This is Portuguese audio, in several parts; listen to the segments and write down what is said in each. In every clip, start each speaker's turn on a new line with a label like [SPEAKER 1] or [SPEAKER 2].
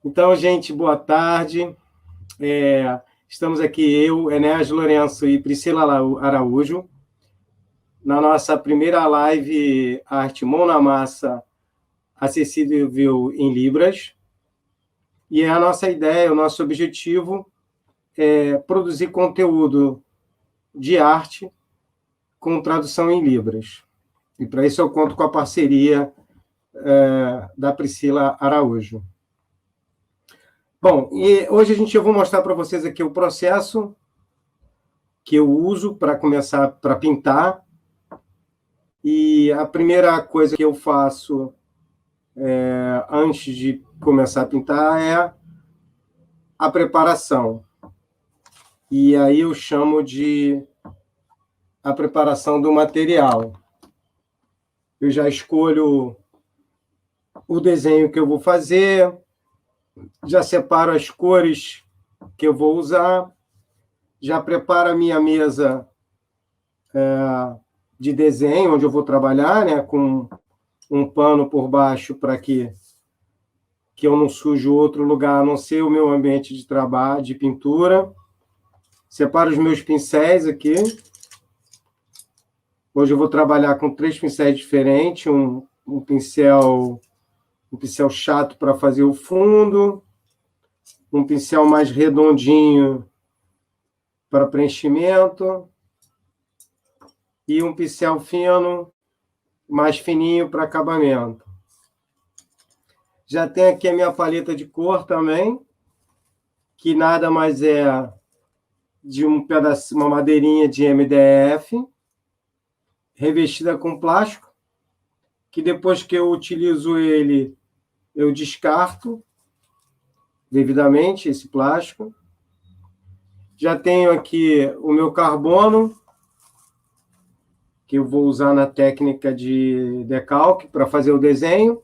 [SPEAKER 1] Então, gente, boa tarde. Estamos aqui, eu, Enéas Lourenço e Priscila Araújo, na nossa primeira live Arte Mão na Massa, acessível em Libras. E a nossa ideia, o nosso objetivo é produzir conteúdo de arte com tradução em Libras. E para isso eu conto com a parceria da Priscila Araújo. Bom, e hoje eu vou mostrar para vocês aqui o processo que eu uso para começar para pintar. E a primeira coisa que eu faço antes de começar a pintar é a preparação. E aí eu chamo de a preparação do material. Eu já escolho o desenho que eu vou fazer, já separo as cores que eu vou usar, já preparo a minha mesa de desenho, onde eu vou trabalhar, né, com um pano por baixo para que eu não sujo outro lugar a não ser o meu ambiente de trabalho, de pintura. Separo os meus pincéis aqui. Hoje eu vou trabalhar com 3 pincéis diferentes, um pincel chato para fazer o fundo, um pincel mais redondinho para preenchimento e um pincel fino, mais fininho para acabamento. Já tem aqui a minha paleta de cor também, que nada mais é de uma madeirinha de MDF, revestida com plástico, que depois que eu utilizo ele, eu descarto devidamente esse plástico. Já tenho aqui o meu carbono, que eu vou usar na técnica de decalque para fazer o desenho.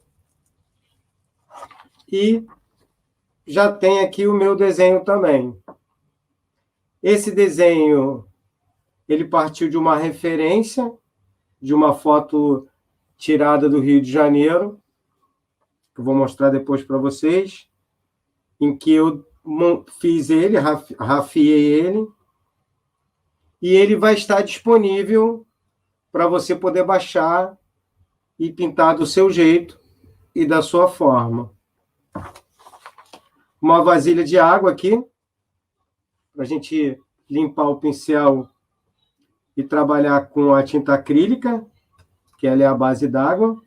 [SPEAKER 1] E já tem aqui o meu desenho também. Esse desenho, ele partiu de uma referência, de uma foto tirada do Rio de Janeiro, que eu vou mostrar depois para vocês, em que eu fiz ele, rafiei ele, e ele vai estar disponível para você poder baixar e pintar do seu jeito e da sua forma. Uma vasilha de água aqui, para a gente limpar o pincel e trabalhar com a tinta acrílica, que ela é a base d'água.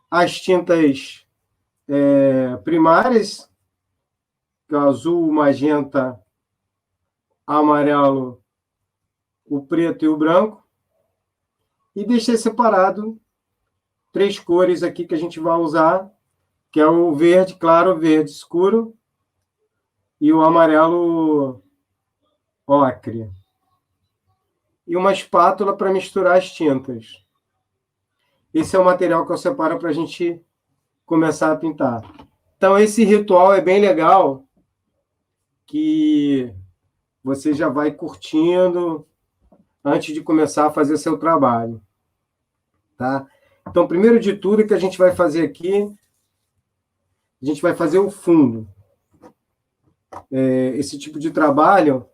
[SPEAKER 1] As tintas primárias, que é o azul, o magenta, amarelo, o preto e o branco. E deixei separado 3 cores aqui que a gente vai usar, que é o verde claro, o verde escuro e o amarelo ocre. E uma espátula para misturar as tintas. Esse é o material que eu separo para a gente começar a pintar. Então, esse ritual é bem legal, que você já vai curtindo antes de começar a fazer seu trabalho. Tá? Então, primeiro de tudo, que a gente vai fazer aqui, a gente vai fazer o fundo. Esse tipo de trabalho,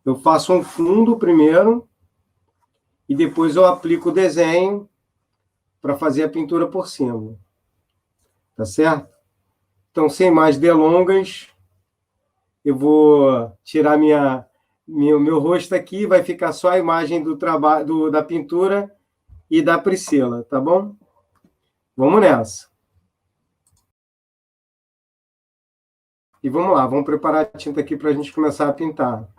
[SPEAKER 1] eu faço um fundo primeiro e depois eu aplico o desenho para fazer a pintura por cima. Tá certo? Então, sem mais delongas, eu vou tirar meu rosto aqui, vai ficar só a imagem do trabalho da pintura e da Priscila, tá bom? Vamos nessa. E vamos lá, vamos preparar a tinta aqui para a gente começar a pintar.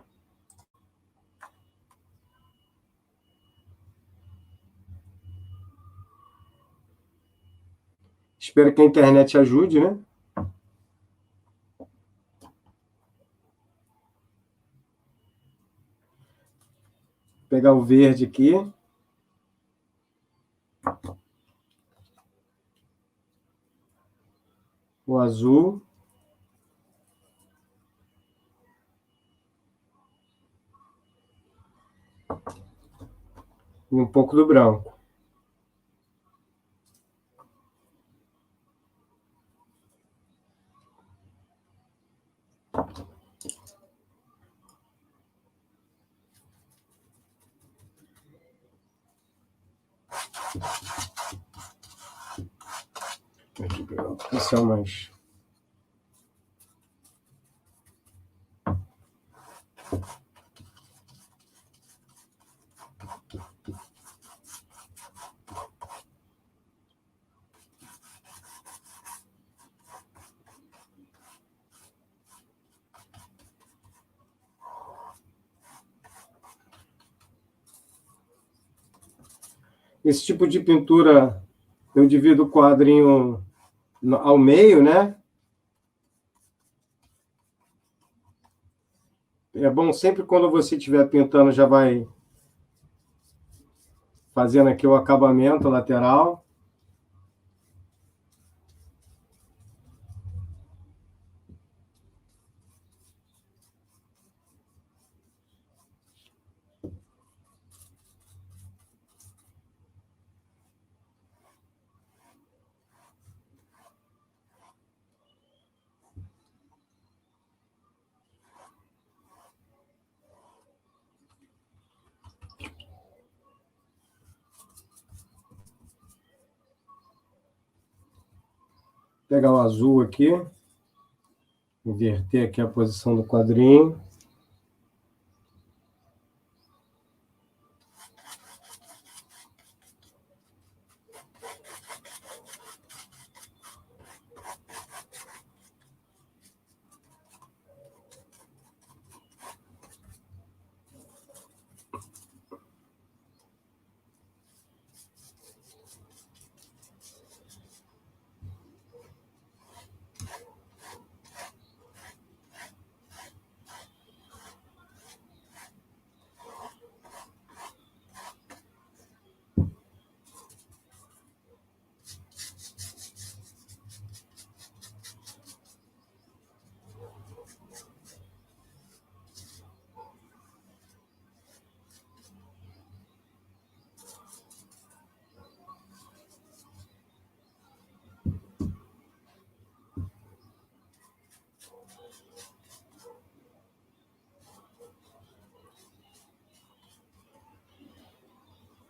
[SPEAKER 1] Espero que a internet ajude, né? Vou pegar o verde aqui. O azul. E um pouco do branco. Aqui pegar um pincel mais. Esse tipo de pintura, eu divido o quadrinho ao meio, né? É bom sempre quando você estiver pintando, já vai fazendo aqui o acabamento lateral. Pegar o azul aqui, inverter aqui a posição do quadrinho.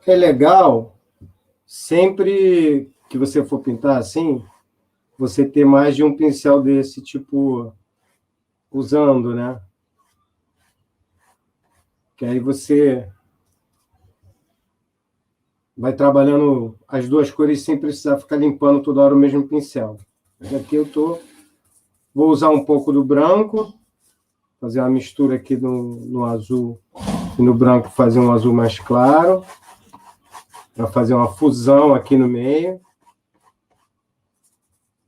[SPEAKER 1] É legal, sempre que você for pintar assim, você ter mais de um pincel desse tipo usando, né? Que aí você vai trabalhando as duas cores sem precisar ficar limpando toda hora o mesmo pincel. Aqui vou usar um pouco do branco, fazer uma mistura aqui no azul e no branco, fazer um azul mais claro, para fazer uma fusão aqui no meio,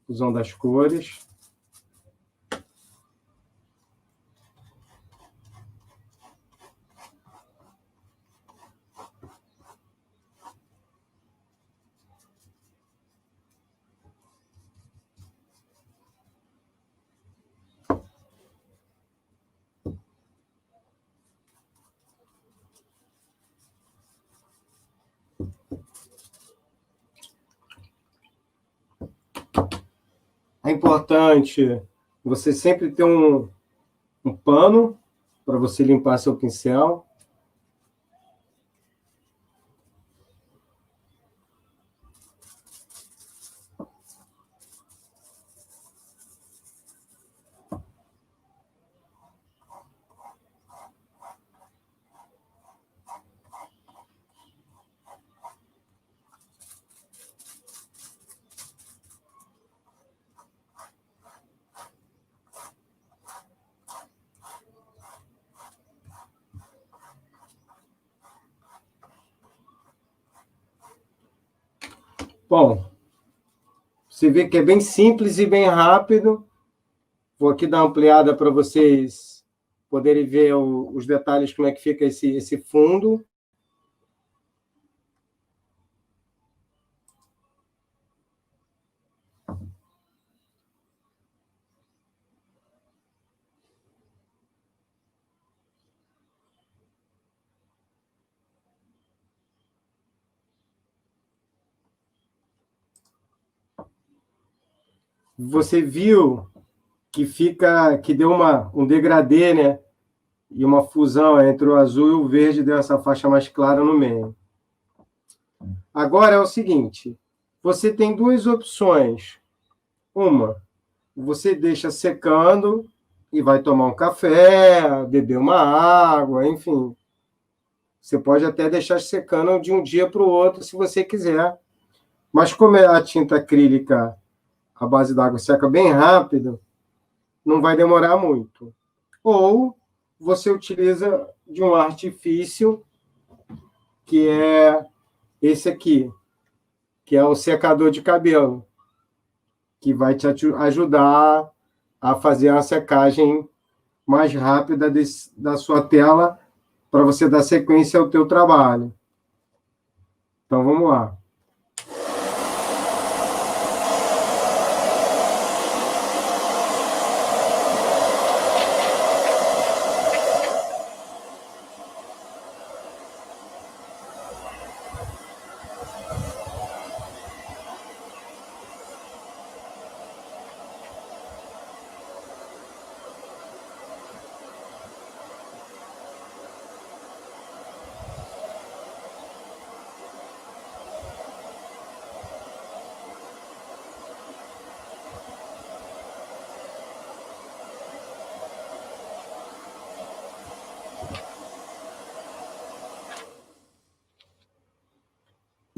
[SPEAKER 1] fusão das cores. É importante você sempre ter um pano para você limpar seu pincel. Bom, você vê que é bem simples e bem rápido. Vou aqui dar uma ampliada para vocês poderem ver os detalhes, como é que fica esse fundo. Você viu que deu um degradê, né? E uma fusão entre o azul e o verde, deu essa faixa mais clara no meio. Agora é o seguinte, você tem duas opções. Uma, você deixa secando e vai tomar um café, beber uma água, enfim. Você pode até deixar secando de um dia para o outro, se você quiser. Mas como a tinta acrílica, a base d'água seca bem rápido, não vai demorar muito. Ou você utiliza de um artifício, que é esse aqui, que é o secador de cabelo, que vai te ajudar a fazer a secagem mais rápida da sua tela para você dar sequência ao teu trabalho. Então, vamos lá.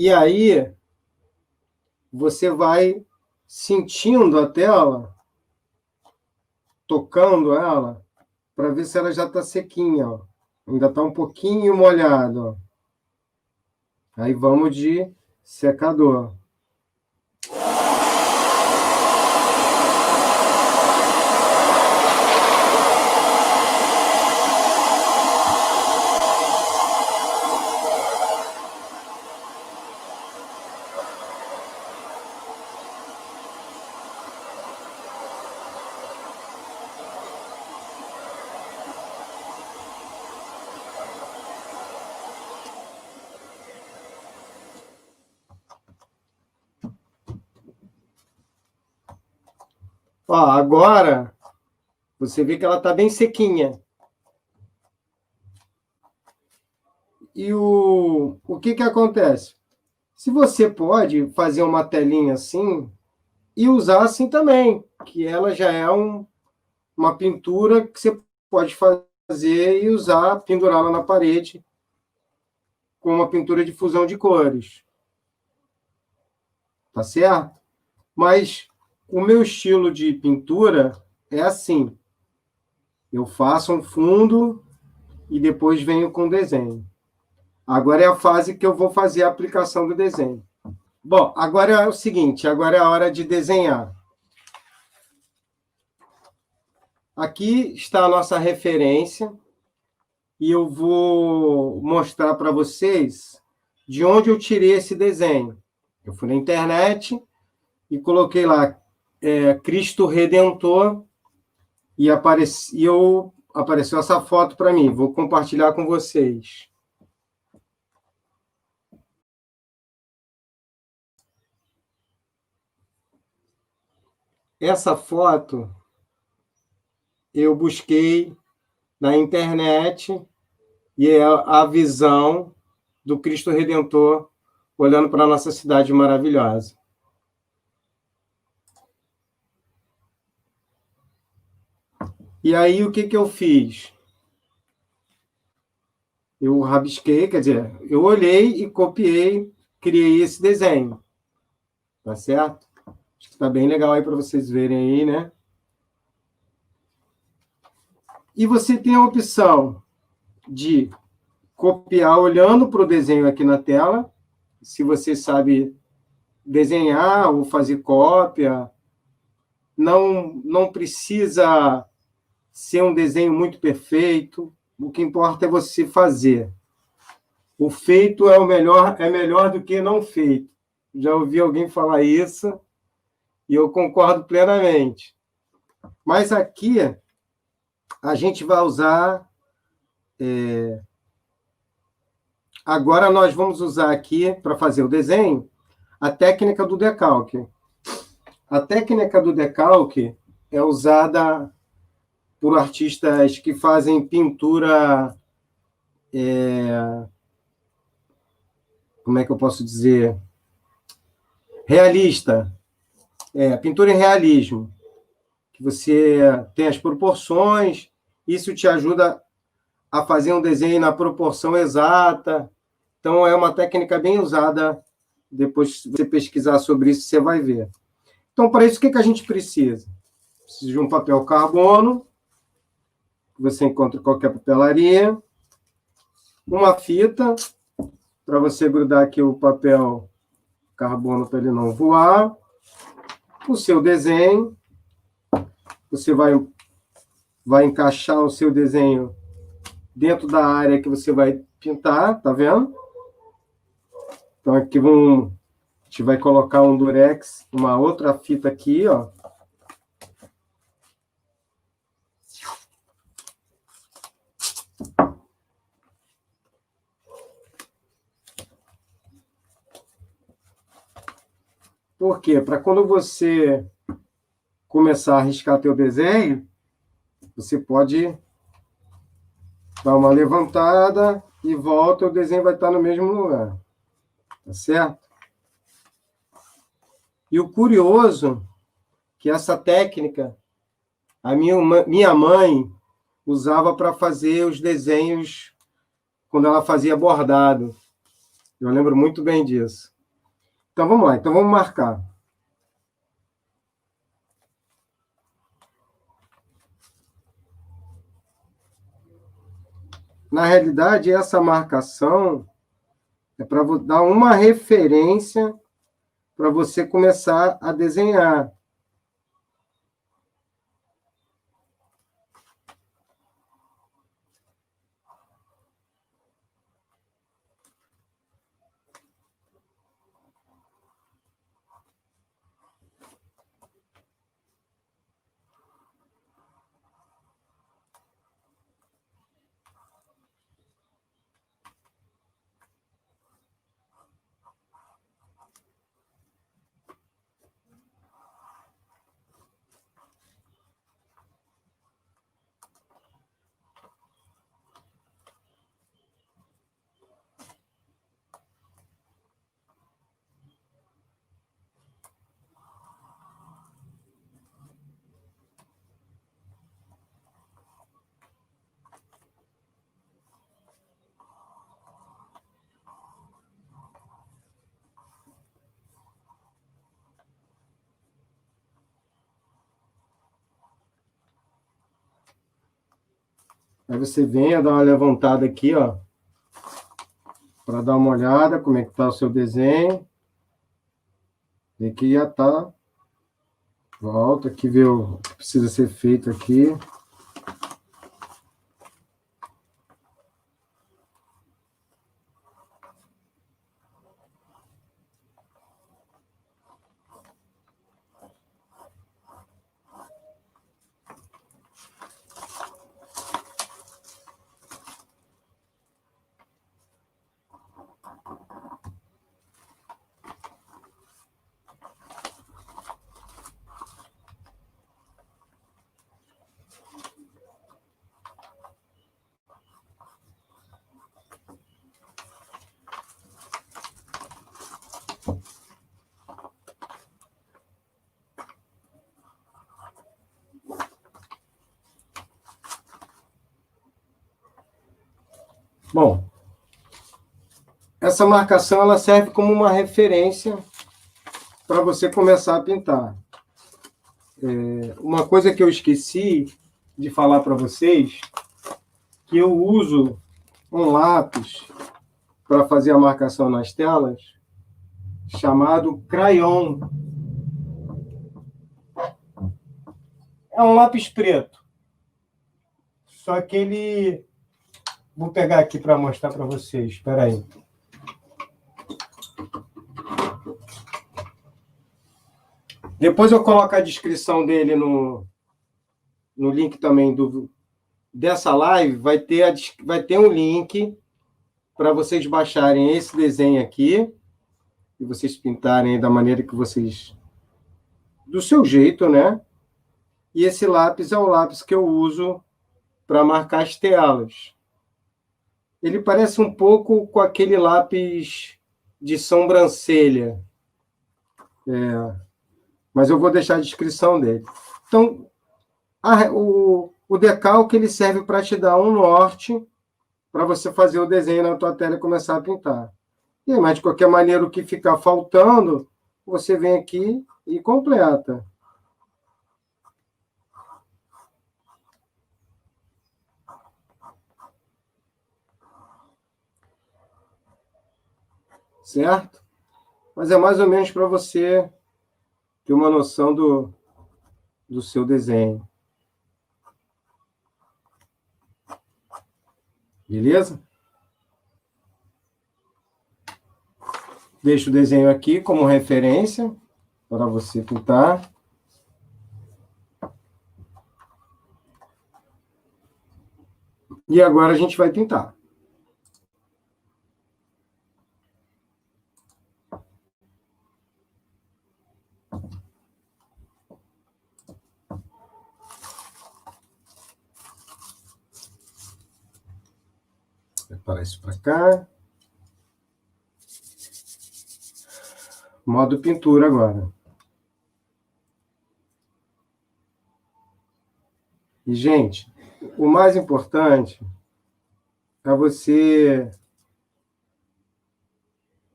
[SPEAKER 1] E aí, você vai sentindo a tela, tocando ela, para ver se ela já está sequinha. Ó. Ainda está um pouquinho molhado. Ó. Aí vamos de secador. Ó, agora, você vê que ela está bem sequinha. E o que acontece? Se você pode fazer uma telinha assim e usar assim também, que ela já é uma pintura que você pode fazer e usar, pendurá-la na parede com uma pintura de fusão de cores. Tá certo? Mas o meu estilo de pintura é assim. Eu faço um fundo e depois venho com o desenho. Agora é a fase que eu vou fazer a aplicação do desenho. Bom, agora é o seguinte, agora é a hora de desenhar. Aqui está a nossa referência e eu vou mostrar para vocês de onde eu tirei esse desenho. Eu fui na internet e coloquei lá Cristo Redentor e apareceu essa foto para mim. Vou compartilhar com vocês. Essa foto eu busquei na internet e é a visão do Cristo Redentor olhando para a nossa cidade maravilhosa. E aí, o que eu fiz? Eu rabisquei, quer dizer, eu olhei e copiei, criei esse desenho. Tá certo? Acho que está bem legal aí para vocês verem aí, né? E você tem a opção de copiar olhando para o desenho aqui na tela, se você sabe desenhar ou fazer cópia. Não precisa ser um desenho muito perfeito. O que importa é você fazer. O feito é melhor do que não feito. Já ouvi alguém falar isso e eu concordo plenamente. Mas aqui a gente vai usar... Agora nós vamos usar aqui, para fazer o desenho, a técnica do decalque. A técnica do decalque é usada por artistas que fazem pintura... como é que eu posso dizer? Realista. Pintura em realismo. Que você tem as proporções, isso te ajuda a fazer um desenho na proporção exata. Então, é uma técnica bem usada. Depois, se você pesquisar sobre isso, você vai ver. Então, para isso, o que a gente precisa? Precisa de um papel carbono, que você encontra em qualquer papelaria, uma fita, para você grudar aqui o papel carbono para ele não voar, o seu desenho, você vai encaixar o seu desenho dentro da área que você vai pintar, tá vendo? Então, aqui a gente vai colocar um durex, uma outra fita aqui, ó. Por quê? Para quando você começar a riscar teu desenho, você pode dar uma levantada e volta, o desenho vai estar no mesmo lugar. Tá certo? E o curioso que essa técnica a minha mãe usava para fazer os desenhos quando ela fazia bordado. Eu lembro muito bem disso. Então, vamos lá. Então, vamos marcar. Na realidade, essa marcação é para dar uma referência para você começar a desenhar. Aí você vem a dar uma levantada aqui, ó, para dar uma olhada como é que está o seu desenho. E aqui já está. Volta aqui, ver o que precisa ser feito aqui. Bom, essa marcação ela serve como uma referência para você começar a pintar. Uma coisa que eu esqueci de falar para vocês, que eu uso um lápis para fazer a marcação nas telas, chamado crayon. É um lápis preto. Só que ele... Vou pegar aqui para mostrar para vocês. Espera aí. Depois eu coloco a descrição dele no link também dessa live. Vai ter um link para vocês baixarem esse desenho aqui e vocês pintarem da maneira que vocês... do seu jeito, né? E esse lápis é o lápis que eu uso para marcar as telas. Ele parece um pouco com aquele lápis de sobrancelha. Mas eu vou deixar a descrição dele. Então, o decalque ele serve para te dar um norte para você fazer o desenho na tua tela e começar a pintar. Mas, de qualquer maneira, o que ficar faltando, você vem aqui e completa. Certo? Mas é mais ou menos para você ter uma noção do seu desenho. Beleza? Deixo o desenho aqui como referência para você pintar. E agora a gente vai pintar. Preparar isso para cá. Modo pintura agora. E, gente, o mais importante é você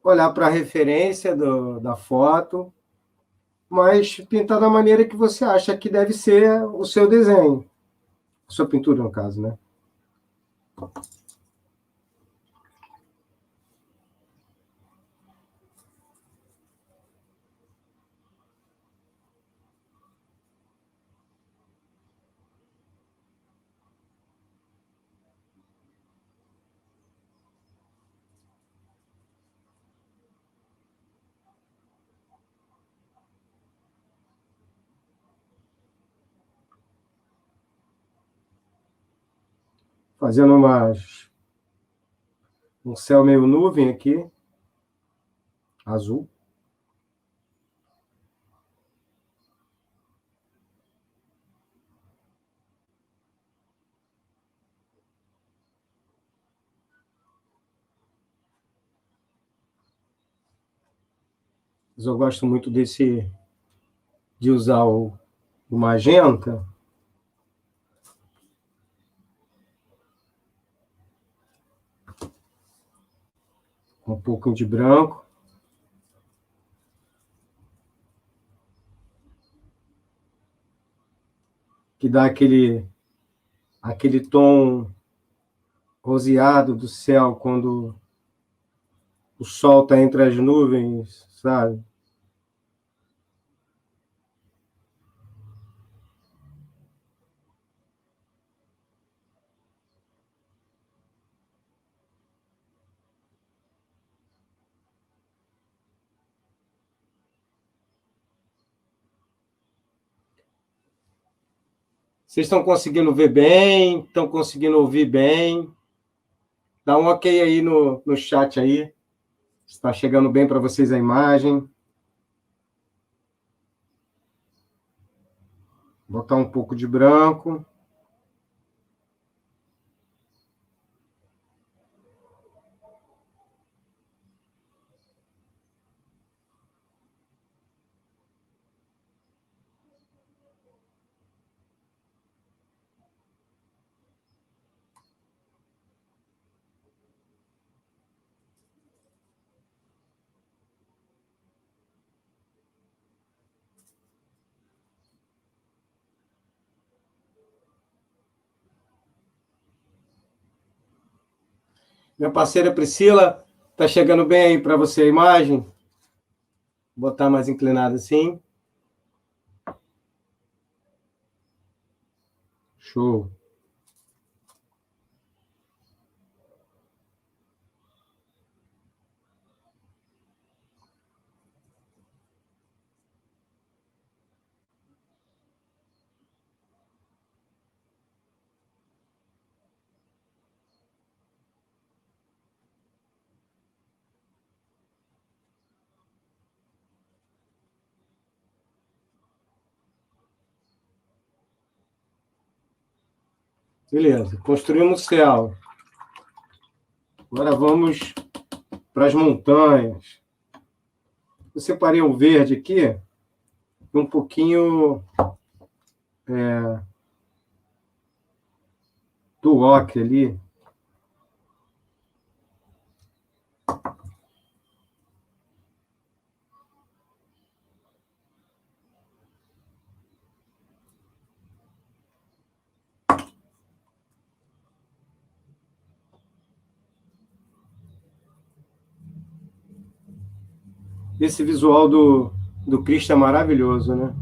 [SPEAKER 1] olhar para a referência da foto, mas pintar da maneira que você acha que deve ser o seu desenho. A sua pintura, no caso, né? Fazendo um céu meio nuvem aqui, azul. Mas eu gosto muito de usar o magenta. Um pouquinho de branco. Que dá aquele tom roseado do céu quando o sol está entre as nuvens, sabe? Vocês estão conseguindo ver bem? Estão conseguindo ouvir bem? Dá um ok aí no chat aí. Está chegando bem para vocês a imagem. Botar um pouco de branco. Minha parceira Priscila, está chegando bem aí para você a imagem? Vou botar mais inclinado assim. Show. Beleza, construímos o céu. Agora vamos para as montanhas. Eu separei um verde aqui, e um pouquinho do ocre ali. Esse visual do Cristo é maravilhoso, né?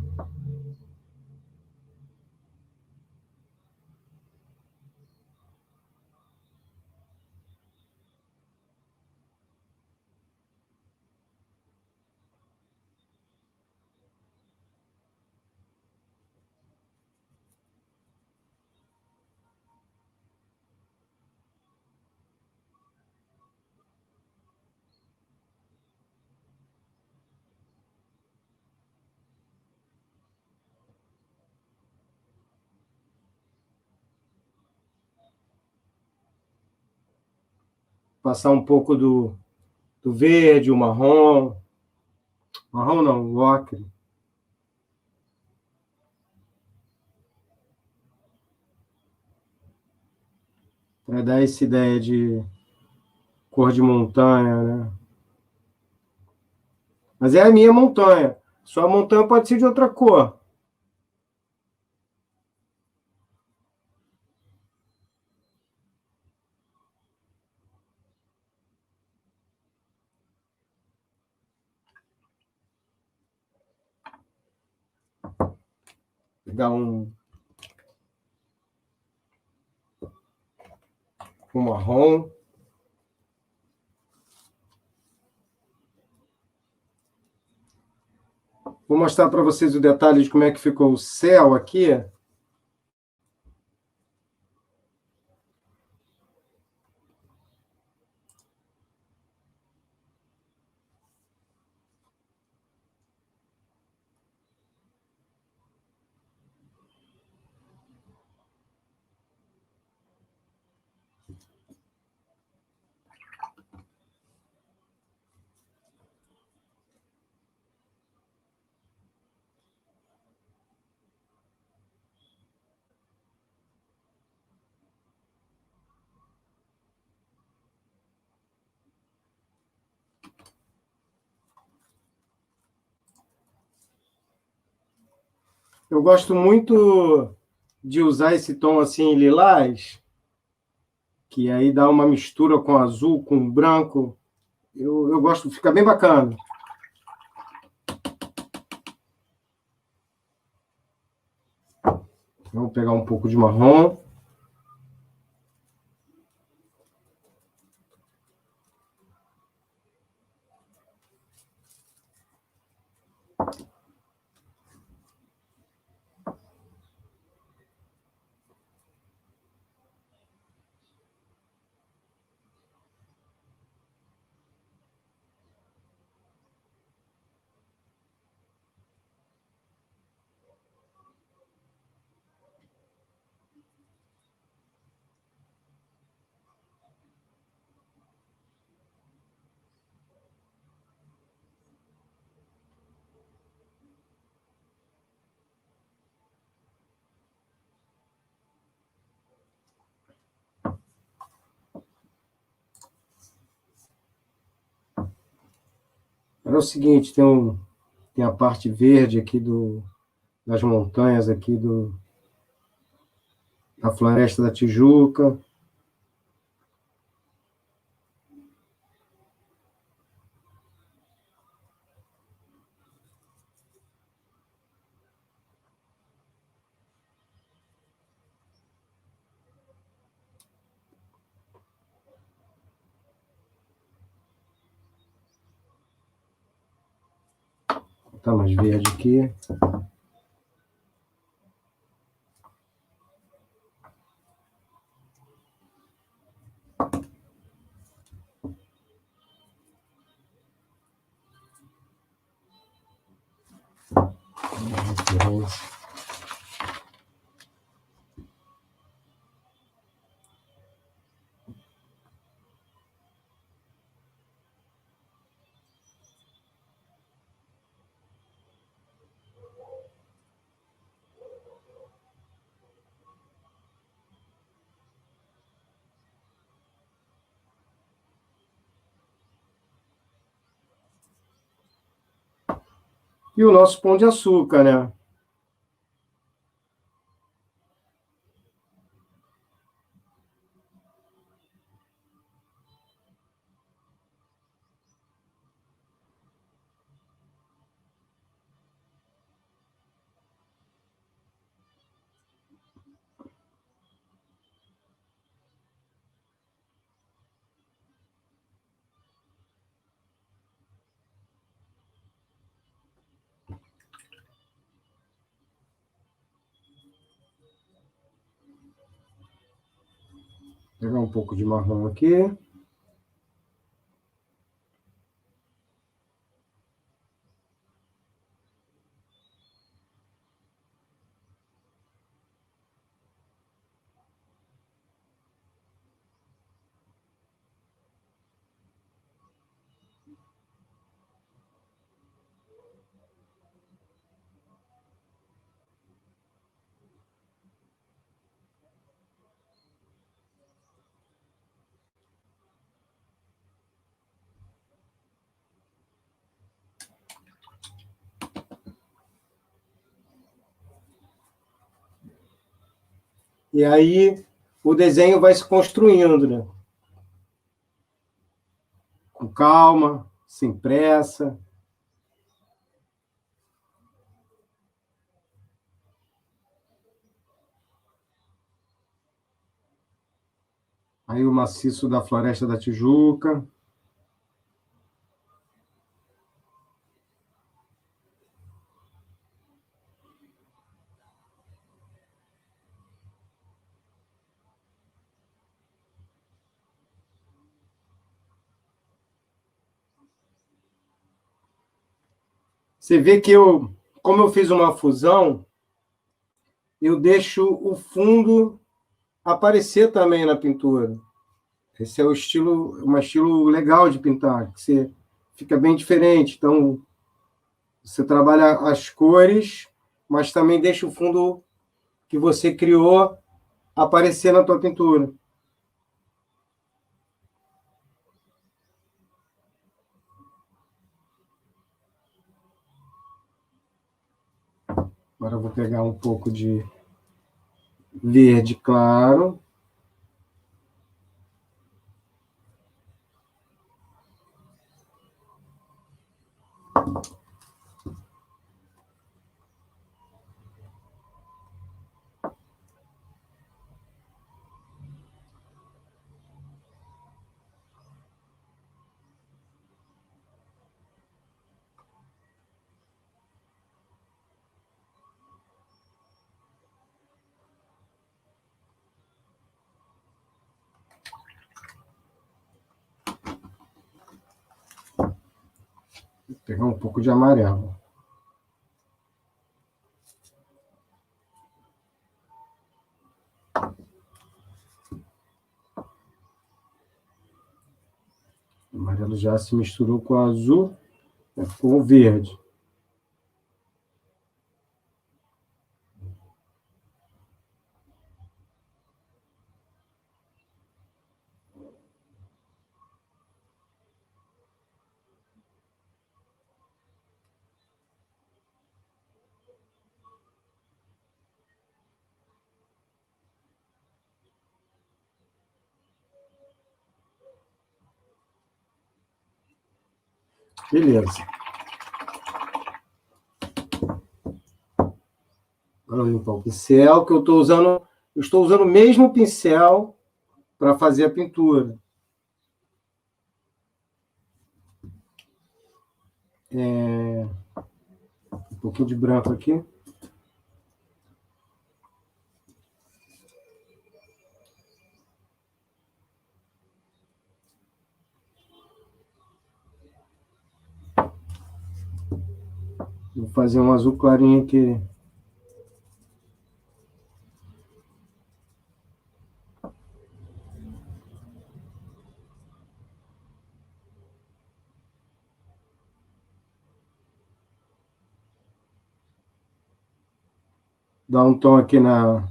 [SPEAKER 1] Passar um pouco do verde, o marrom. Marrom não, o ocre. Para dar essa ideia de cor de montanha, né? Mas é a minha montanha. Sua montanha pode ser de outra cor. Vou pegar um marrom. Vou mostrar para vocês o detalhe de como é que ficou o céu aqui. Eu gosto muito de usar esse tom assim lilás, que aí dá uma mistura com azul, com branco. Eu gosto, fica bem bacana. Vamos pegar um pouco de marrom. É o seguinte, tem a parte verde aqui das montanhas aqui da Floresta da Tijuca. Vou botar mais verde aqui. E o nosso pão de açúcar, né? Vou pegar um pouco de marrom aqui. E aí o desenho vai se construindo, né? Com calma, sem pressa. Aí o maciço da Floresta da Tijuca. Você vê que como eu fiz uma fusão, eu deixo o fundo aparecer também na pintura. Esse é o estilo, um estilo legal de pintar, que você fica bem diferente. Então, você trabalha as cores, mas também deixa o fundo que você criou aparecer na tua pintura. Agora eu vou pegar um pouco de verde claro. Vou pegar um pouco de amarelo. O amarelo já se misturou com o azul, né, com o verde. Beleza. Agora eu limpar o pincel, que eu estou usando. Eu estou usando o mesmo pincel para fazer a pintura. Um pouquinho de branco aqui. Vou fazer um azul clarinho aqui. Dar um tom aqui na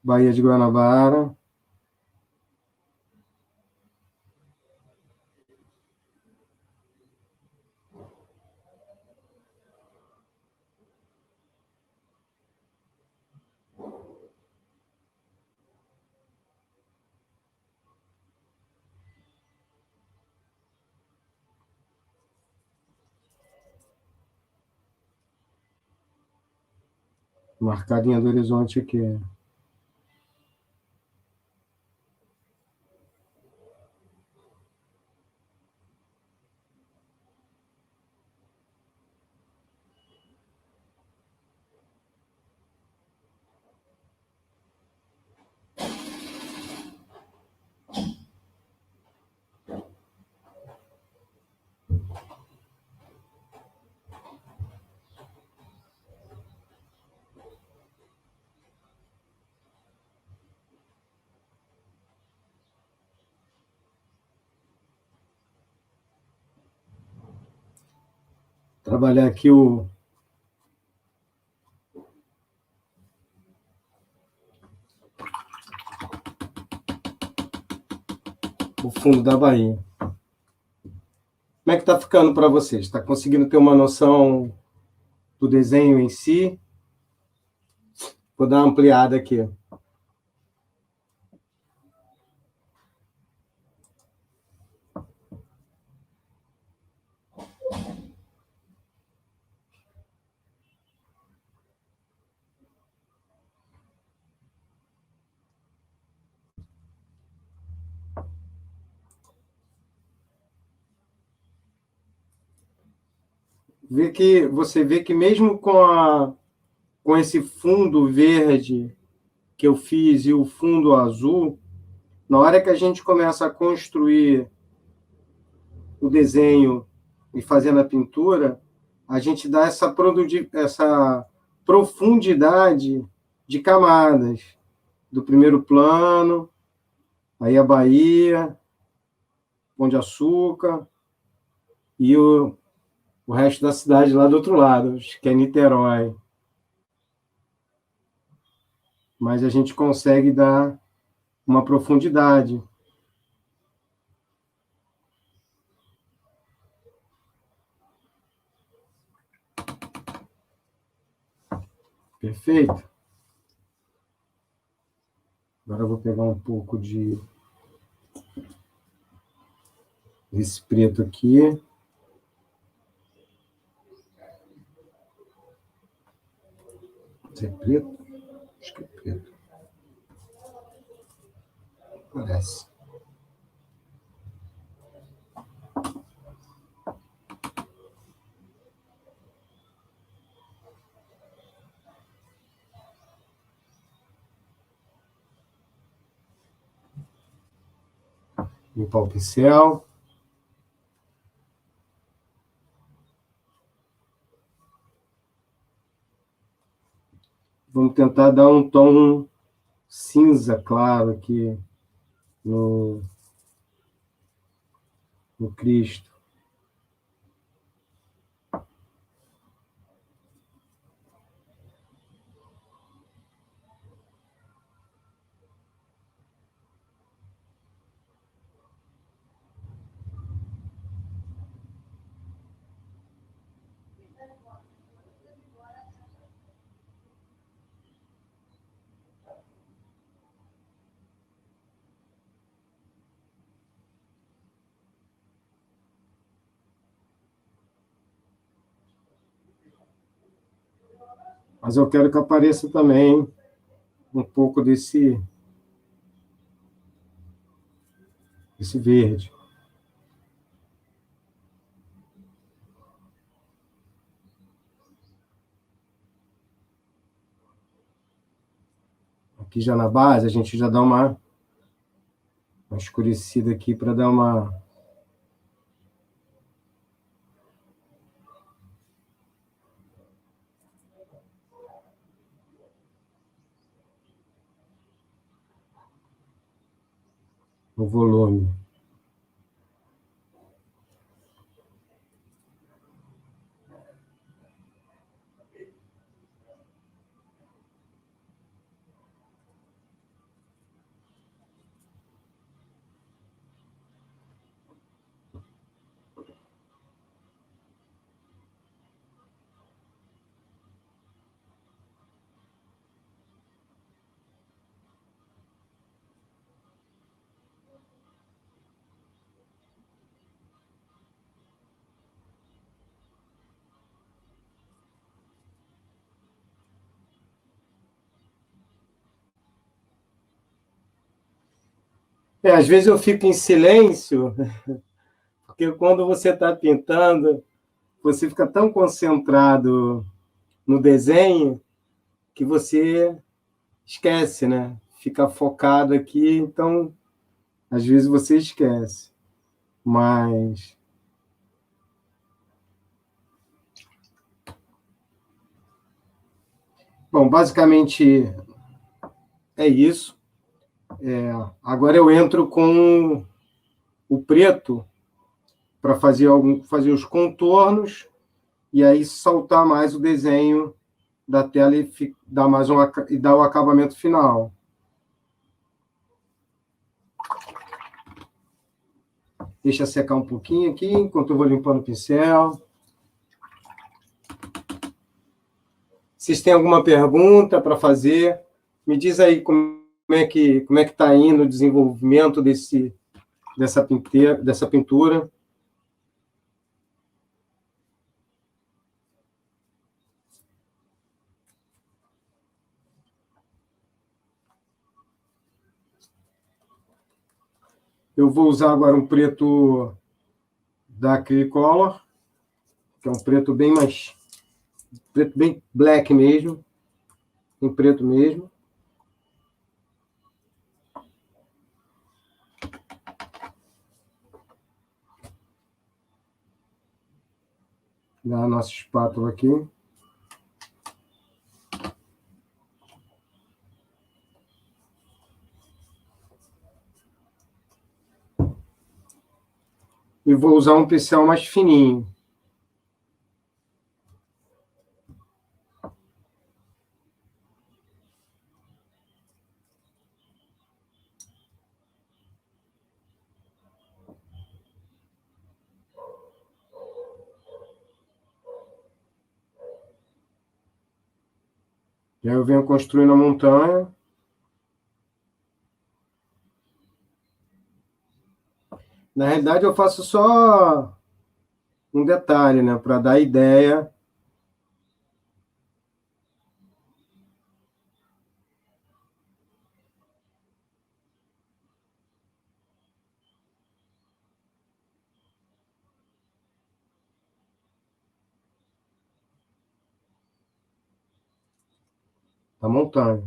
[SPEAKER 1] Baía de Guanabara. Marcar a linha do horizonte aqui. Trabalhar aqui o fundo da Bahia. Como é que está ficando para vocês? Está conseguindo ter uma noção do desenho em si? Vou dar uma ampliada aqui. Você vê que mesmo com esse fundo verde que eu fiz e o fundo azul, na hora que a gente começa a construir o desenho e fazendo a pintura, a gente dá essa profundidade de camadas do primeiro plano, aí a Bahia, Pão de Açúcar e o resto da cidade lá do outro lado, que é Niterói. Mas a gente consegue dar uma profundidade. Perfeito? Agora eu vou pegar um pouco desse preto aqui. Isso é preto? Acho que é preto. Parece. Limpar o pincel. Vamos tentar dar um tom cinza claro aqui no Cristo. Mas eu quero que apareça também um pouco desse verde. Aqui já na base, a gente já dá uma escurecida aqui para dar um volume. Às vezes eu fico em silêncio, porque quando você está pintando, você fica tão concentrado no desenho que você esquece, né? Fica focado aqui, então às vezes você esquece. Mas, bom, basicamente é isso. Agora eu entro com o preto para fazer os contornos e aí saltar mais o desenho da tela e dar e dar o acabamento final. Deixa secar um pouquinho aqui, enquanto eu vou limpando o pincel. Vocês têm alguma pergunta para fazer? Me diz aí como é que está indo o desenvolvimento dessa pintura. Eu vou usar agora um preto da Acrylicolor, que é um preto bem black mesmo, em preto mesmo. Da nossa espátula aqui. E vou usar um pincel mais fininho. E aí eu venho construindo a montanha. Na realidade, eu faço só um detalhe, né, para dar ideia. Da montanha.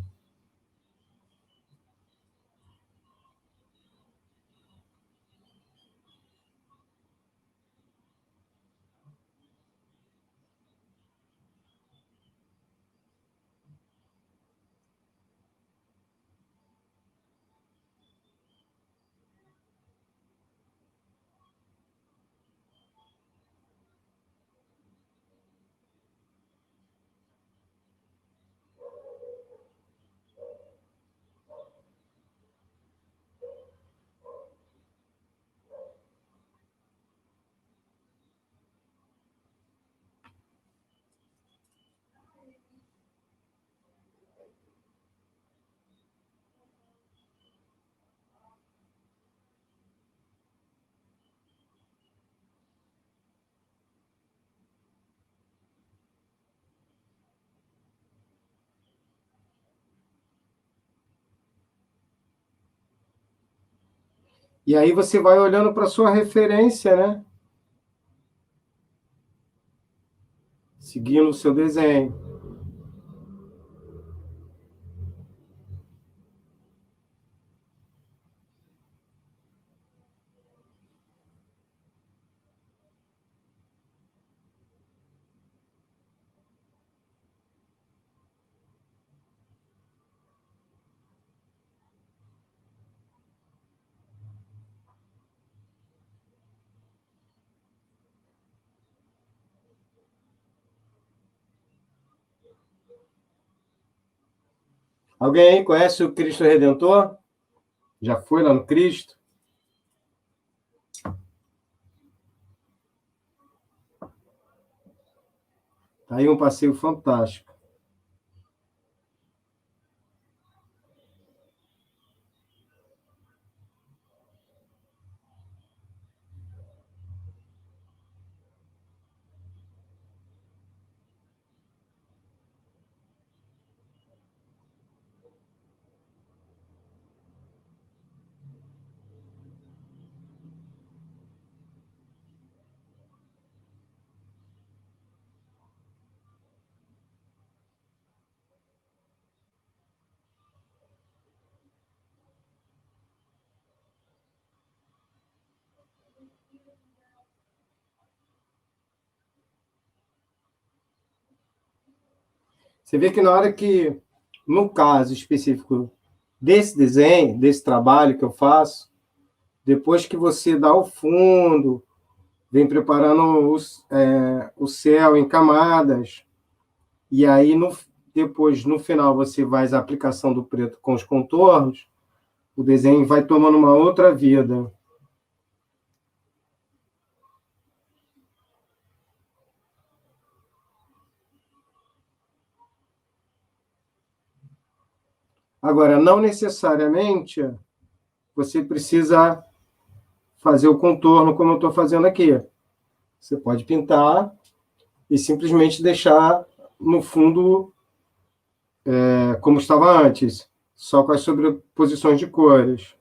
[SPEAKER 1] E aí você vai olhando para sua referência, né? Seguindo o seu desenho. Alguém aí conhece o Cristo Redentor? Já foi lá no Cristo? Tá aí um passeio fantástico. Você vê que na hora que, no caso específico desse desenho, desse trabalho que eu faço, depois que você dá o fundo, vem preparando o céu em camadas, e aí depois, no final, você faz a aplicação do preto com os contornos, o desenho vai tomando uma outra vida. Agora, não necessariamente você precisa fazer o contorno como eu estou fazendo aqui. Você pode pintar e simplesmente deixar no fundo como estava antes, só com as sobreposições de cores.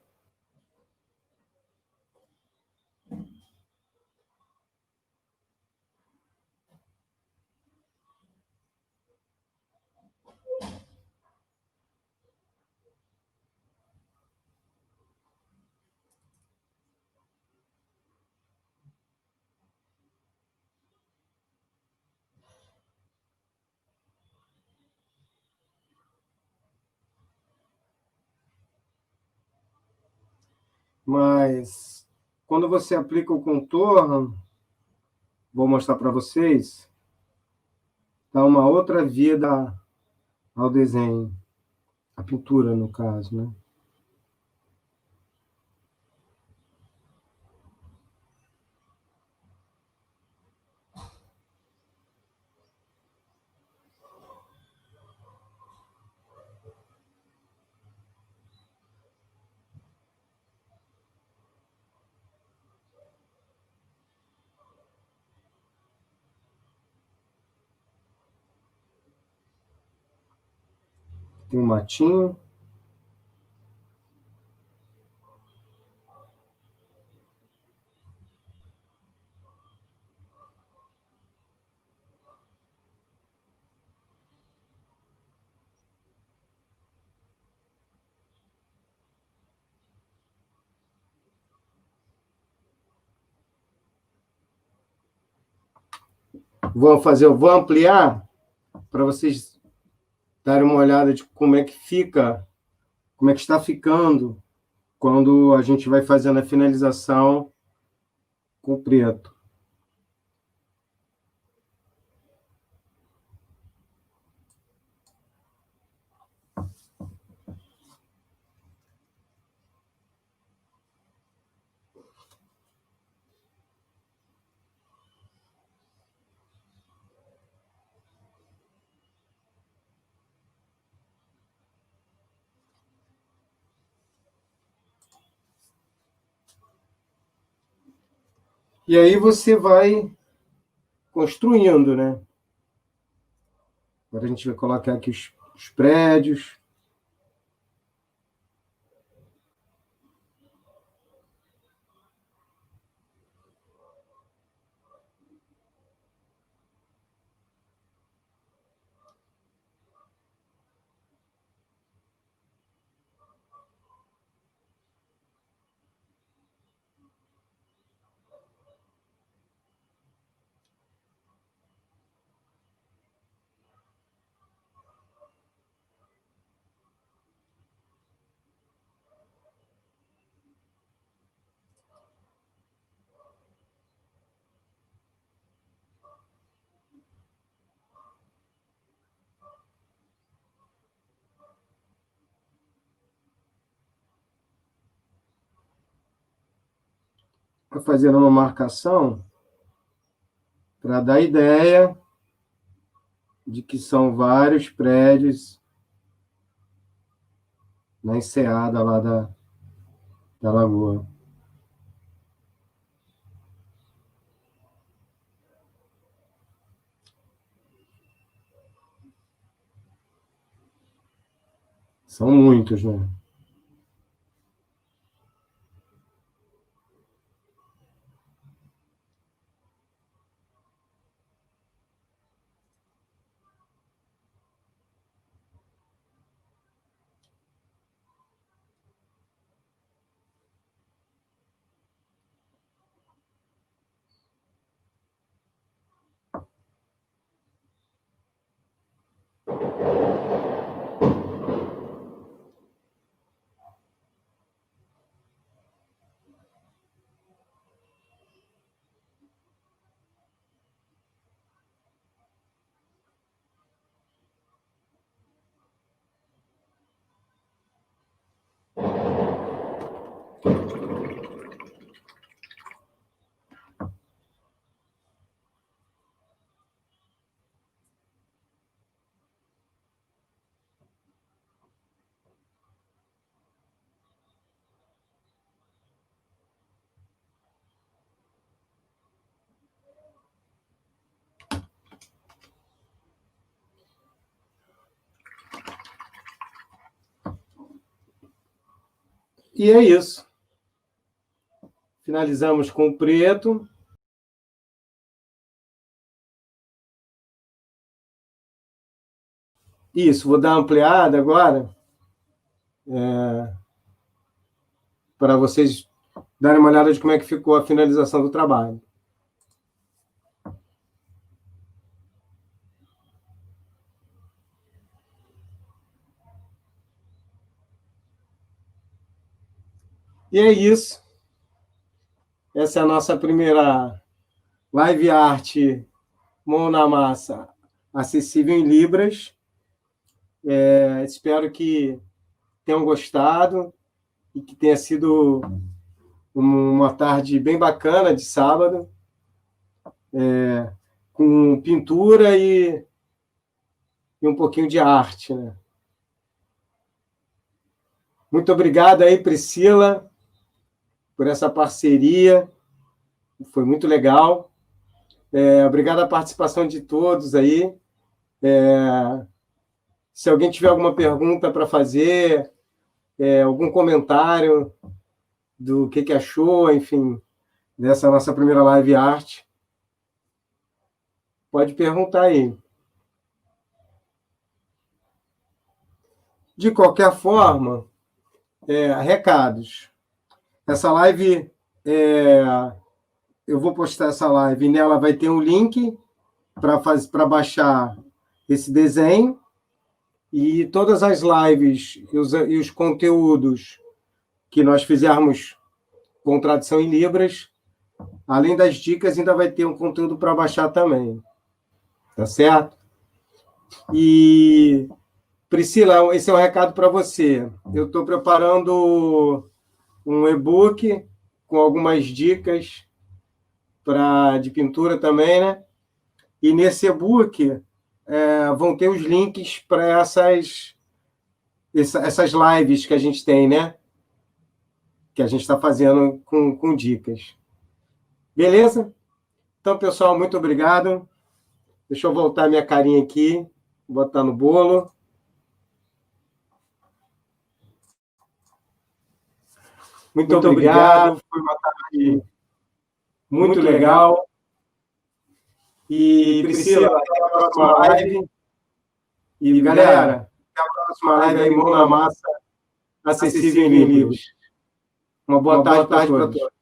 [SPEAKER 1] Mas quando você aplica o contorno, vou mostrar para vocês, dá uma outra vida ao desenho, a pintura no caso, né? Tem um matinho. Vou ampliar para vocês darem uma olhada de como é que fica, como é que está ficando quando a gente vai fazendo a finalização com o preto. E aí você vai construindo, né? Agora a gente vai colocar aqui os prédios. Vai fazendo uma marcação para dar ideia de que são vários prédios na enseada lá da lagoa. São muitos, né? E é isso. Finalizamos com o preto. Isso, vou dar uma ampliada agora, para vocês darem uma olhada de como é que ficou a finalização do trabalho. E é isso. Essa é a nossa primeira live arte mão na massa, acessível em Libras. Espero que tenham gostado e que tenha sido uma tarde bem bacana de sábado, com pintura e um pouquinho de arte, né? Muito obrigado aí, Priscila, por essa parceria. Foi muito legal. Obrigado a participação de todos aí. Se alguém tiver alguma pergunta para fazer, algum comentário do que achou, enfim, dessa nossa primeira live arte, pode perguntar aí. De qualquer forma, recados. Essa live, eu vou postar essa live, e nela vai ter um link para baixar esse desenho, e todas as lives e os conteúdos que nós fizermos com tradução em Libras, além das dicas, ainda vai ter um conteúdo para baixar também. Tá certo? E, Priscila, esse é um recado para você. Eu estou preparando um e-book com algumas dicas de pintura também, né? E nesse e-book vão ter os links para essas lives que a gente tem, né? Que a gente está fazendo com dicas. Beleza? Então, pessoal, muito obrigado. Deixa eu voltar minha carinha aqui, botar no bolo. Muito obrigado. Foi uma tarde muito legal. E, Priscila, até a próxima live. E, galera, até a próxima live aí, mão na massa, acessível em livros. Uma boa tarde para todos.